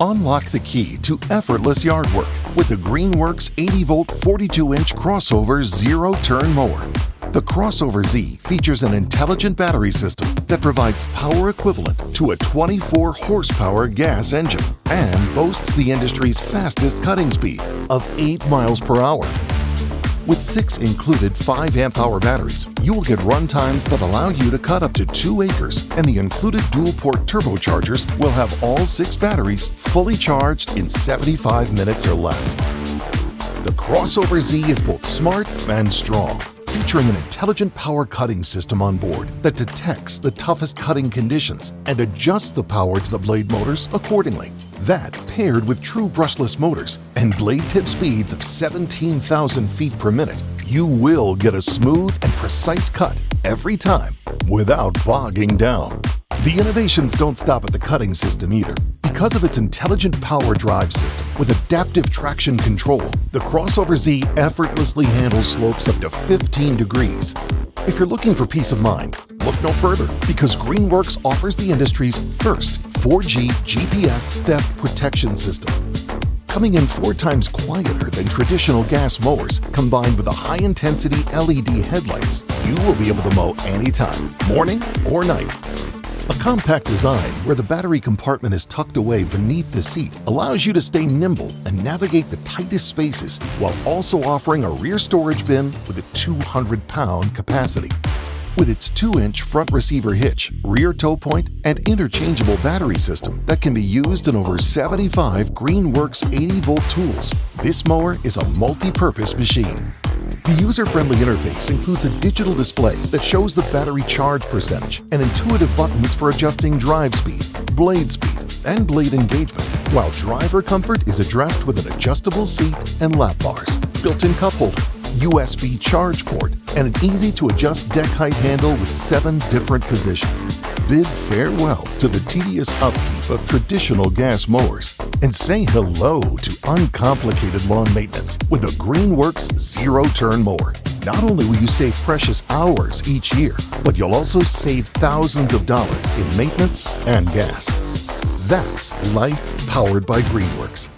Unlock the key to effortless yard work with the Greenworks 80-volt 42-inch crossover zero-turn mower. The Crossover Z features an intelligent battery system that provides power equivalent to a 24-horsepower gas engine and boasts the industry's fastest cutting speed of 8 miles per hour. With 6 included 5 amp-hour batteries, you will get run times that allow you to cut up to 2 acres, and the included dual-port turbochargers will have all 6 batteries fully charged in 75 minutes or less. The Crossover Z is both smart and strong, featuring an intelligent power cutting system on board that detects the toughest cutting conditions and adjusts the power to the blade motors accordingly. That, paired with true brushless motors and blade tip speeds of 17,000 feet per minute, you will get a smooth and precise cut every time without bogging down. The innovations don't stop at the cutting system either. Because of its intelligent power drive system with adaptive traction control, the Crossover Z effortlessly handles slopes up to 15 degrees. If you're looking for peace of mind, look no further, because Greenworks offers the industry's first 4G GPS theft protection system. Coming in 4 times quieter than traditional gas mowers, combined with a high-intensity LED headlights, you will be able to mow anytime, morning or night. A compact design where the battery compartment is tucked away beneath the seat allows you to stay nimble and navigate the tightest spaces while also offering a rear storage bin with a 200-pound capacity. With its 2-inch front receiver hitch, rear tow point, and interchangeable battery system that can be used in over 75 Greenworks 80-volt tools, this mower is a multi-purpose machine. The user-friendly interface includes a digital display that shows the battery charge percentage and intuitive buttons for adjusting drive speed, blade speed, and blade engagement, while driver comfort is addressed with an adjustable seat and lap bars, built-in cup holder, USB charge port, and an easy-to-adjust deck height handle with 7 different positions. Bid farewell to the tedious upkeep of traditional gas mowers and say hello to uncomplicated lawn maintenance with the Greenworks zero-turn mower. Not only will you save precious hours each year, but you'll also save thousands of dollars in maintenance and gas. That's life powered by Greenworks.